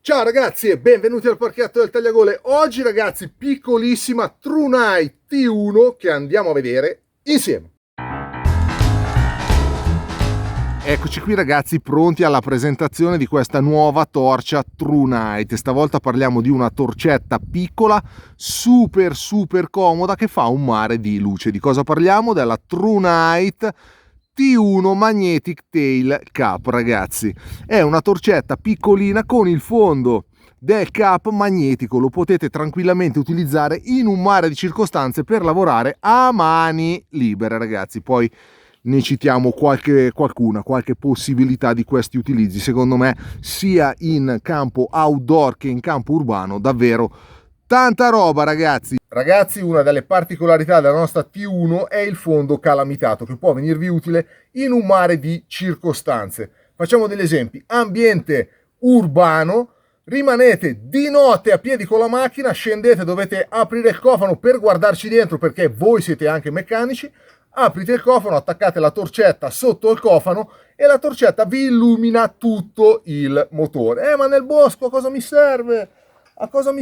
Ciao ragazzi e benvenuti al parchetto del Tagliagole. Oggi ragazzi piccolissima TrueNight T1 che andiamo a vedere insieme. Eccoci qui ragazzi, pronti alla presentazione di questa nuova torcia TrueNight. Stavolta parliamo di una torcetta piccola, super comoda, che fa un mare di luce. Di cosa parliamo? Della TrueNight T1 Magnetic Tail Cap ragazzi. È una torcetta piccolina con il fondo del cap magnetico, lo potete tranquillamente utilizzare in un mare di circostanze per lavorare a mani libere ragazzi. Poi ne citiamo qualche possibilità di questi utilizzi, secondo me sia in campo outdoor che in campo urbano, davvero tanta roba ragazzi. Ragazzi, una delle particolarità della nostra T1 è il fondo calamitato che può venirvi utile in un mare di circostanze. Facciamo degli esempi: ambiente urbano, rimanete di notte a piedi con la macchina, scendete, dovete aprire il cofano per guardarci dentro perché voi siete anche meccanici, aprite il cofano, attaccate la torcetta sotto il cofano e la torcetta vi illumina tutto il motore. Ma nel bosco cosa mi serve? A cosa mi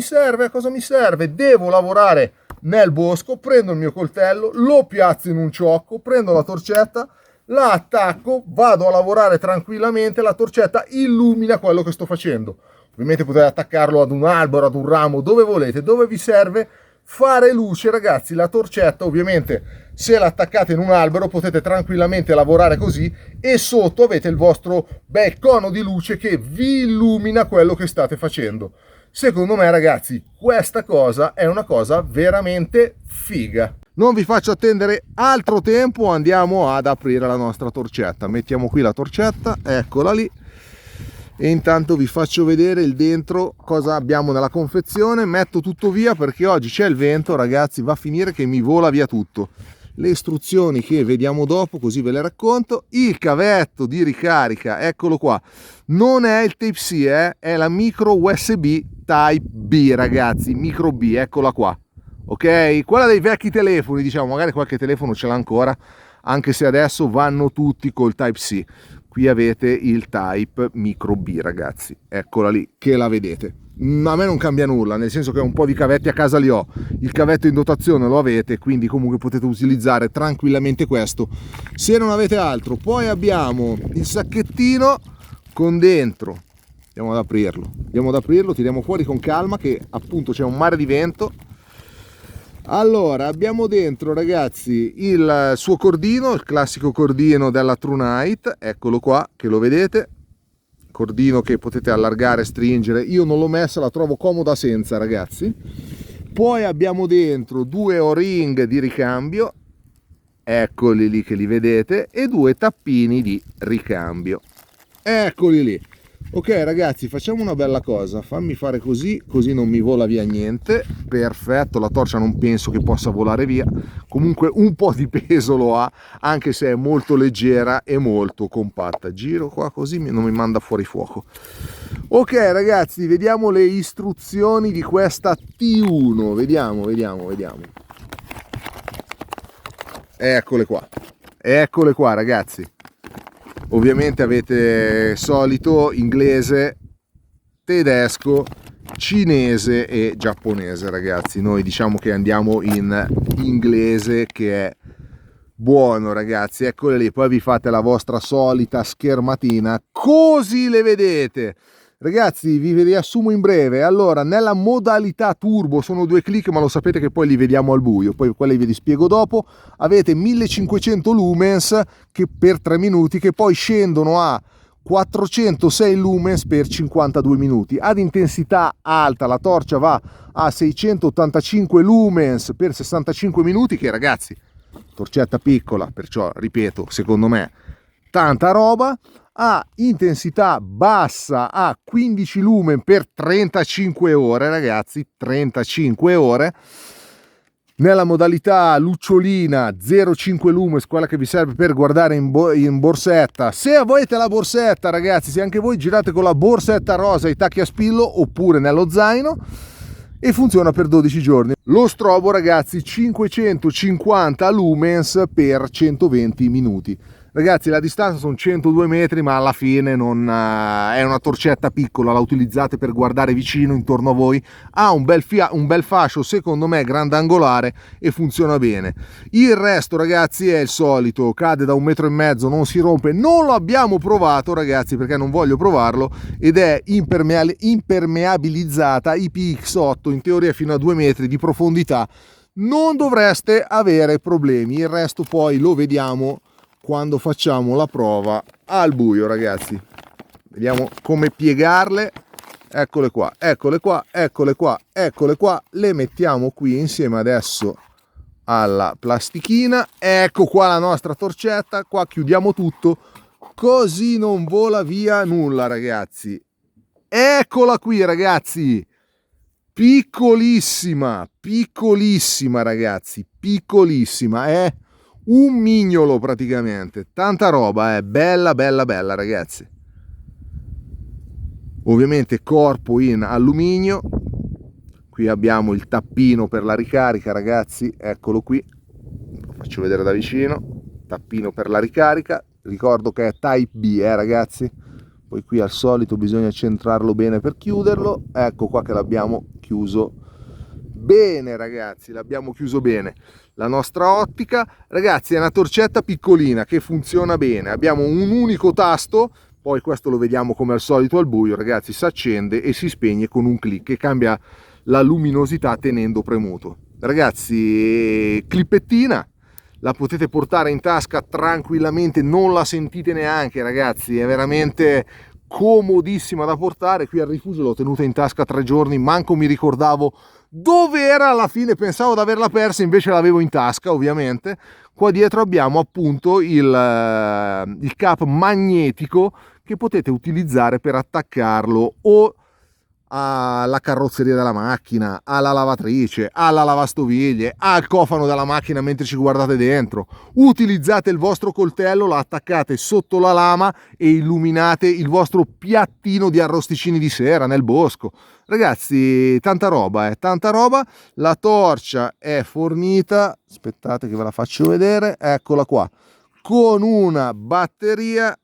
serve? Devo lavorare nel bosco, prendo il mio coltello, lo piazzo in un ciocco, prendo la torcetta, la attacco, vado a lavorare tranquillamente, la torcetta illumina quello che sto facendo. Ovviamente potete attaccarlo ad un albero, ad un ramo, dove volete, dove vi serve fare luce ragazzi. La torcetta ovviamente se l'attaccate in un albero potete tranquillamente lavorare così e sotto avete il vostro bel cono di luce che vi illumina quello che state facendo. Secondo me ragazzi questa cosa è una cosa veramente figa. Non vi faccio attendere altro tempo, andiamo ad aprire la nostra torcetta. Mettiamo qui la torcetta, eccola lì, e intanto vi faccio vedere il dentro, cosa abbiamo nella confezione. Metto tutto via perché oggi c'è il vento ragazzi, va a finire che mi vola via tutto. Le istruzioni che vediamo dopo, così ve le racconto. Il cavetto di ricarica, eccolo qua, non è il Type-C, è la micro USB Type B ragazzi, micro B, eccola qua, ok? Quella dei vecchi telefoni, diciamo, magari qualche telefono ce l'ha ancora, anche se adesso vanno tutti col Type-C. Qui avete il Type micro B ragazzi, eccola lì, che la vedete. A me non cambia nulla, nel senso che un po' di cavetti a casa li ho, il cavetto in dotazione lo avete, quindi comunque potete utilizzare tranquillamente questo se non avete altro. Poi abbiamo il sacchettino con dentro, andiamo ad aprirlo, tiriamo fuori con calma che appunto c'è un mare di vento. Allora abbiamo dentro ragazzi il suo cordino, il classico cordino della TrueNight, eccolo qua che lo vedete, cordino che potete allargare, stringere. Io non l'ho messa, la trovo comoda senza ragazzi. Poi abbiamo dentro due o-ring di ricambio, eccoli lì che li vedete, e due tappini di ricambio, eccoli lì. Ok ragazzi, facciamo una bella cosa, fammi fare così non mi vola via niente. Perfetto, la torcia non penso che possa volare via, comunque un po' di peso lo ha, anche se è molto leggera e molto compatta. Giro qua così non mi manda fuori fuoco. Ok ragazzi, vediamo le istruzioni di questa T1, vediamo. Eccole qua ragazzi. Ovviamente avete solito inglese, tedesco, cinese e giapponese ragazzi. Noi diciamo che andiamo in inglese che è buono ragazzi. Eccole lì, poi vi fate la vostra solita schermatina, così le vedete. Ragazzi vi riassumo in breve. Allora, nella modalità turbo sono due click, ma lo sapete che poi li vediamo al buio, poi quelli ve li spiego dopo. Avete 1500 lumens che per 3 minuti, che poi scendono a 406 lumens per 52 minuti. Ad intensità alta la torcia va a 685 lumens per 65 minuti, che ragazzi, torcetta piccola, perciò ripeto, secondo me tanta roba. A intensità bassa a 15 lumen per 35 ore ragazzi, 35 ore. Nella modalità lucciolina 0,5 lumens, quella che vi serve per guardare in borsetta, se avete la borsetta ragazzi, se anche voi girate con la borsetta rosa, i tacchi a spillo, oppure nello zaino, e funziona per 12 giorni. Lo strobo ragazzi 550 lumens per 120 minuti. Ragazzi, la distanza sono 102 metri, ma alla fine non è una torcetta piccola, la utilizzate per guardare vicino intorno a voi, ha un bel fascio secondo me grandangolare e funziona bene. Il resto ragazzi è il solito, cade da 1,5 m, non si rompe, non lo abbiamo provato ragazzi perché non voglio provarlo, ed è impermeabilizzata IPX8, in teoria fino a 2 metri di profondità non dovreste avere problemi. Il resto poi lo vediamo quando facciamo la prova al buio ragazzi. Vediamo come piegarle. Eccole qua, eccole qua, eccole qua, eccole qua. Le mettiamo qui insieme adesso alla plastichina. Ecco qua la nostra torcetta. Qua chiudiamo tutto così non vola via nulla ragazzi. Eccola qui ragazzi, piccolissima, piccolissima ragazzi, piccolissima, è un mignolo praticamente, tanta roba, è bella bella bella ragazzi. Ovviamente corpo in alluminio, qui abbiamo il tappino per la ricarica ragazzi, eccolo qui, lo faccio vedere da vicino, tappino per la ricarica, ricordo che è Type B ragazzi, poi qui al solito bisogna centrarlo bene per chiuderlo, ecco qua che l'abbiamo chiuso bene ragazzi, l'abbiamo chiuso bene. La nostra ottica ragazzi è una torcetta piccolina che funziona bene, abbiamo un unico tasto, poi questo lo vediamo come al solito al buio ragazzi, si accende e si spegne con un clic e cambia la luminosità tenendo premuto. Ragazzi, clippettina, la potete portare in tasca tranquillamente, non la sentite neanche ragazzi, è veramente comodissima da portare. Qui al rifugio l'ho tenuta in tasca 3 giorni, manco mi ricordavo dove era alla fine, pensavo di averla persa, invece l'avevo in tasca ovviamente. Qua dietro abbiamo appunto il cap magnetico che potete utilizzare per attaccarlo o alla carrozzeria della macchina, alla lavatrice, alla lavastoviglie, al cofano della macchina mentre ci guardate dentro. Utilizzate il vostro coltello, lo attaccate sotto la lama e illuminate il vostro piattino di arrosticini di sera nel bosco. Ragazzi, tanta roba, tanta roba. La torcia è fornita, aspettate che ve la faccio vedere, eccola qua, con una batteria,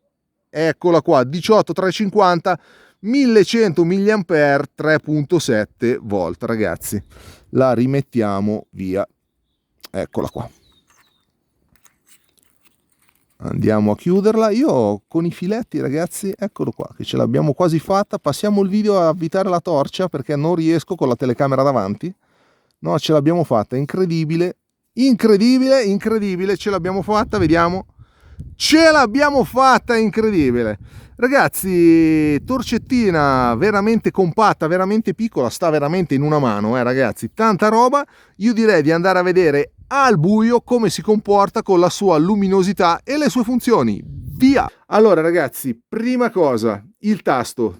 eccola qua, 18350 1100 mAh 3.7 volt ragazzi. La rimettiamo via, eccola qua, andiamo a chiuderla. Io con i filetti ragazzi, eccolo qua che ce l'abbiamo quasi fatta. Passiamo il video a avvitare la torcia perché non riesco con la telecamera davanti. No, ce l'abbiamo fatta, incredibile, incredibile, incredibile, ce l'abbiamo fatta, vediamo, ce l'abbiamo fatta, incredibile ragazzi. Torcettina veramente compatta, veramente piccola, sta veramente in una mano ragazzi, tanta roba. Io direi di andare a vedere al buio come si comporta con la sua luminosità e le sue funzioni. Via! Allora ragazzi, prima cosa, il tasto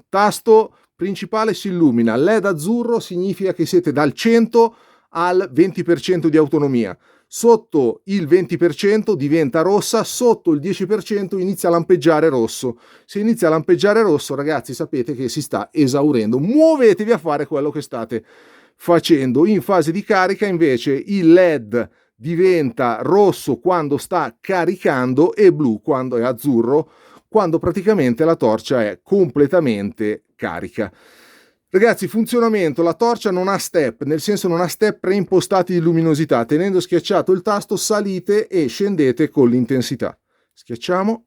principale si illumina, LED azzurro significa che siete dal 100 al 20% di autonomia. Sotto il 20% diventa rossa, sotto il 10% inizia a lampeggiare rosso. Se inizia a lampeggiare rosso ragazzi sapete che si sta esaurendo, muovetevi a fare quello che state facendo. In fase di carica invece il LED diventa rosso quando sta caricando e blu quando è azzurro, quando praticamente la torcia è completamente carica. Ragazzi, funzionamento, la torcia non ha step, nel senso non ha step preimpostati di luminosità. Tenendo schiacciato il tasto salite e scendete con l'intensità. Schiacciamo,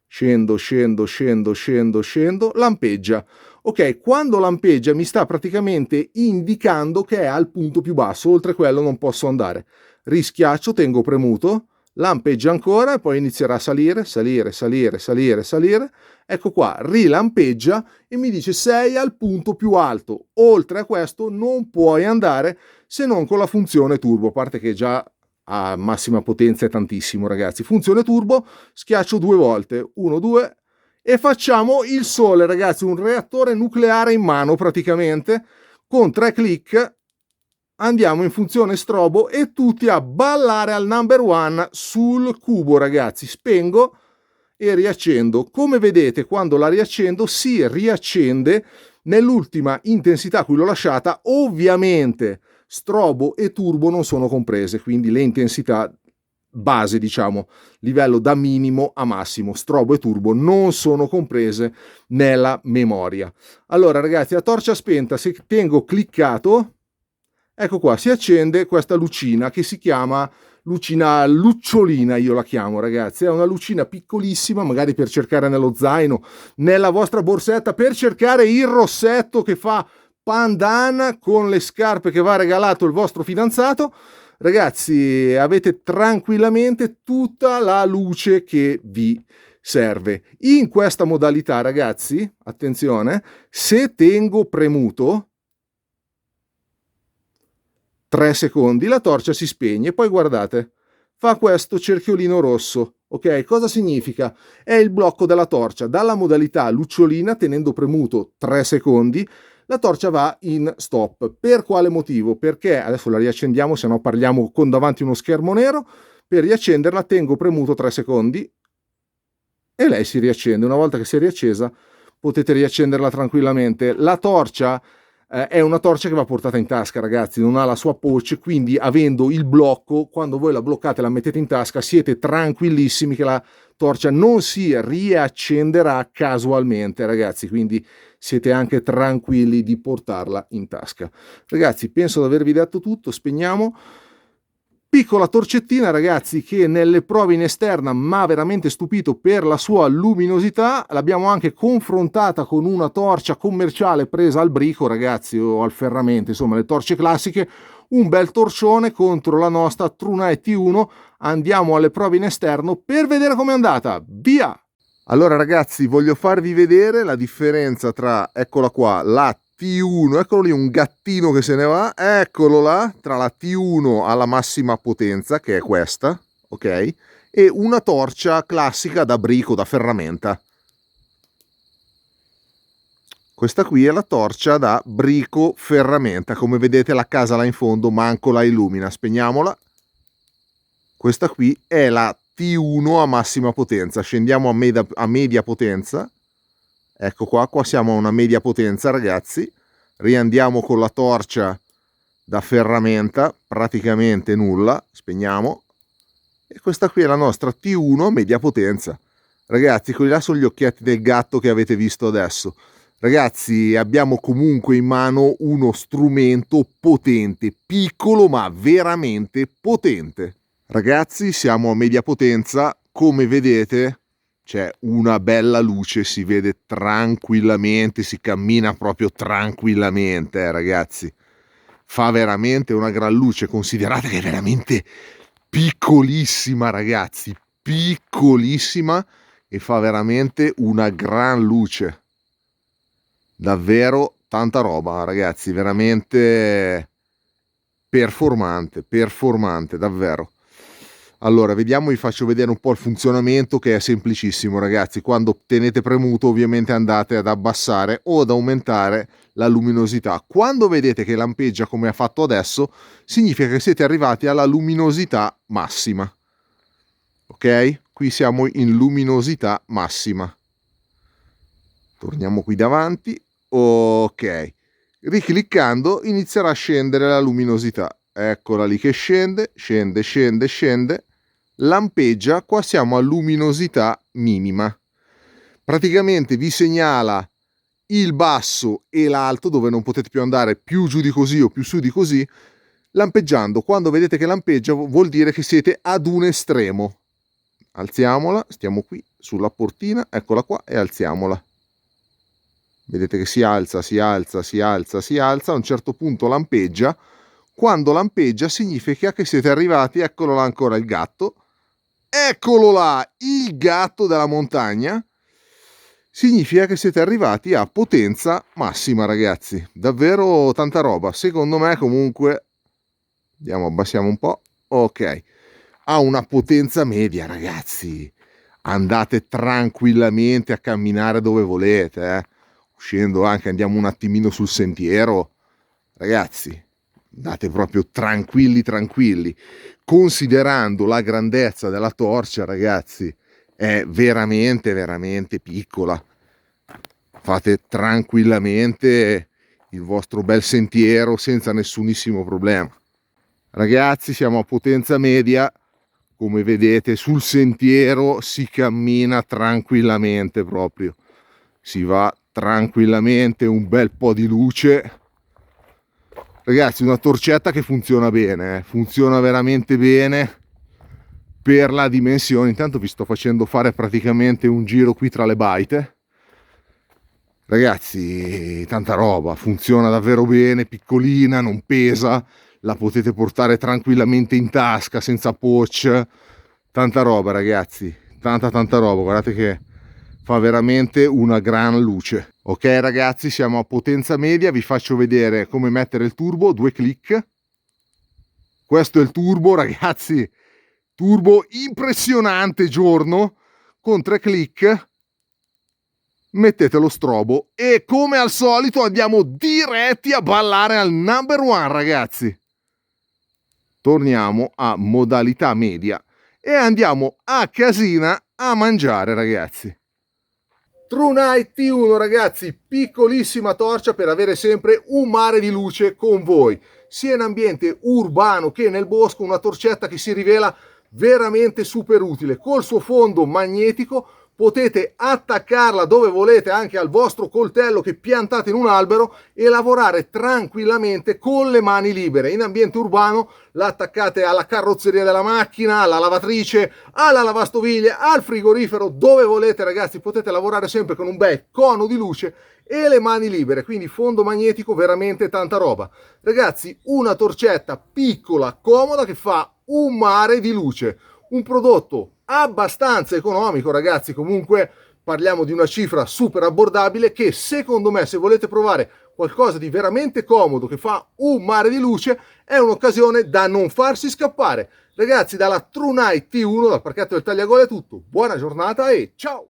scendo, scendo, scendo, scendo, scendo, lampeggia. Ok, quando lampeggia mi sta praticamente indicando che è al punto più basso, oltre quello non posso andare. Rischiaccio, tengo premuto, lampeggia ancora e poi inizierà a salire, salire, salire, salire, salire. Ecco qua, rilampeggia e mi dice sei al punto più alto. Oltre a questo non puoi andare se non con la funzione turbo, a parte che già a massima potenza è tantissimo ragazzi. Funzione turbo, schiaccio 2 volte, 1, 2 e facciamo il sole ragazzi, un reattore nucleare in mano praticamente. Con 3 clic andiamo in funzione strobo e tutti a ballare al number one sul cubo ragazzi. Spengo e riaccendo. Come vedete, quando la riaccendo si riaccende nell'ultima intensità a cui l'ho lasciata. Ovviamente strobo e turbo non sono comprese, quindi le intensità base, diciamo, livello da minimo a massimo. Strobo e turbo non sono comprese nella memoria. Allora ragazzi, la torcia spenta, se tengo cliccato, ecco qua, si accende questa lucina che si chiama lucina lucciolina, io la chiamo ragazzi. È una lucina piccolissima, magari per cercare nello zaino, nella vostra borsetta, per cercare il rossetto che fa pandan con le scarpe che va regalato il vostro fidanzato. Ragazzi, avete tranquillamente tutta la luce che vi serve. In questa modalità, ragazzi, attenzione, se tengo premuto 3 secondi, la torcia si spegne, poi guardate, fa questo cerchiolino rosso. Ok, cosa significa? È il blocco della torcia. Dalla modalità lucciolina, tenendo premuto 3 secondi, la torcia va in stop. Per quale motivo? Perché adesso la riaccendiamo, se no parliamo con davanti uno schermo nero. Per riaccenderla tengo premuto 3 secondi e lei si riaccende. Una volta che si è riaccesa potete riaccenderla tranquillamente. La torcia è una torcia che va portata in tasca, ragazzi, non ha la sua pouch, quindi avendo il blocco, quando voi la bloccate e la mettete in tasca, siete tranquillissimi che la torcia non si riaccenderà casualmente, ragazzi, quindi siete anche tranquilli di portarla in tasca. Ragazzi, penso di avervi detto tutto, spegniamo. Piccola torcettina, ragazzi, che nelle prove in esterna mi ha veramente stupito per la sua luminosità. L'abbiamo anche confrontata con una torcia commerciale presa al brico, ragazzi, o al ferramenta, insomma le torce classiche. Un bel torcione contro la nostra True Night T1. Andiamo alle prove in esterno per vedere com'è andata. Via! Allora ragazzi, voglio farvi vedere la differenza tra, eccola qua, la T1, eccolo lì, un gattino che se ne va, eccolo là, tra la T1 alla massima potenza, che è questa, ok, e una torcia classica da brico, da ferramenta. Questa qui è la torcia da brico ferramenta, come vedete la casa là in fondo manco la illumina. Spegniamola. Questa qui è la T1 a massima potenza, scendiamo a media potenza. Ecco qua siamo a una media potenza, ragazzi. Riandiamo con la torcia da ferramenta, praticamente nulla, spegniamo. E questa qui è la nostra T1 a media potenza. Ragazzi, quelli là sono gli occhietti del gatto che avete visto adesso. Ragazzi, abbiamo comunque in mano uno strumento potente, piccolo ma veramente potente. Ragazzi, siamo a media potenza, come vedete c'è una bella luce, si vede tranquillamente, si cammina proprio tranquillamente, ragazzi. Fa veramente una gran luce, considerate che è veramente piccolissima, ragazzi, piccolissima, e fa veramente una gran luce. Davvero tanta roba, ragazzi, veramente performante, davvero. Allora, vediamo, vi faccio vedere un po' il funzionamento, che è semplicissimo, ragazzi. Quando tenete premuto, ovviamente andate ad abbassare o ad aumentare la luminosità. Quando vedete che lampeggia come ha fatto adesso, significa che siete arrivati alla luminosità massima. Ok? Qui siamo in luminosità massima. Torniamo qui davanti. Ok. Ricliccando inizierà a scendere la luminosità. Eccola lì che scende. Lampeggia, qua siamo a luminosità minima. Praticamente vi segnala il basso e l'alto, dove non potete più andare più giù di così o più su di così. Lampeggiando, quando vedete che lampeggia, vuol dire che siete ad un estremo. Alziamola, stiamo qui sulla portina, eccola qua, e alziamola. Vedete che si alza, a un certo punto lampeggia. Quando lampeggia significa che siete arrivati, eccolo là ancora il gatto, eccolo là il gatto della montagna, significa che siete arrivati a potenza massima, ragazzi. Davvero tanta roba, secondo me. Comunque andiamo, abbassiamo un po', ok, ha una potenza media, ragazzi. Andate tranquillamente a camminare dove volete, uscendo anche, andiamo un attimino sul sentiero, ragazzi, andate proprio tranquilli, considerando la grandezza della torcia, ragazzi, è veramente piccola. Fate tranquillamente il vostro bel sentiero senza nessunissimo problema. Ragazzi, siamo a potenza media, come vedete sul sentiero si cammina tranquillamente, proprio si va tranquillamente, un bel po' di luce. Ragazzi, una torcetta che funziona bene, funziona veramente bene per la dimensione. Intanto vi sto facendo fare praticamente un giro qui tra le baite. Ragazzi, tanta roba, funziona davvero bene, piccolina, non pesa, la potete portare tranquillamente in tasca senza pouch. Tanta roba, ragazzi, tanta roba, guardate che fa veramente una gran luce. Ok ragazzi, siamo a potenza media, vi faccio vedere come mettere il turbo, 2 clic. Questo è il turbo, ragazzi, turbo impressionante giorno, con 3 clic mettete lo strobo e come al solito andiamo diretti a ballare al number one, ragazzi. Torniamo a modalità media e andiamo a casina a mangiare, ragazzi. TrueNight T1, ragazzi, piccolissima torcia per avere sempre un mare di luce con voi, sia in ambiente urbano che nel bosco. Una torcetta che si rivela veramente super utile. Col suo fondo magnetico potete attaccarla dove volete, anche al vostro coltello che piantate in un albero, e lavorare tranquillamente con le mani libere. In ambiente urbano la attaccate alla carrozzeria della macchina, alla lavatrice, alla lavastoviglie, al frigorifero, dove volete, ragazzi. Potete lavorare sempre con un bel cono di luce e le mani libere, quindi fondo magnetico, veramente tanta roba. Ragazzi, una torcetta piccola, comoda, che fa un mare di luce. Un prodotto abbastanza economico, ragazzi. Comunque parliamo di una cifra super abbordabile che, secondo me, se volete provare qualcosa di veramente comodo che fa un mare di luce, è un'occasione da non farsi scappare. Ragazzi, dalla TrueNight T1, dal parchetto del Tagliagole è tutto. Buona giornata e ciao!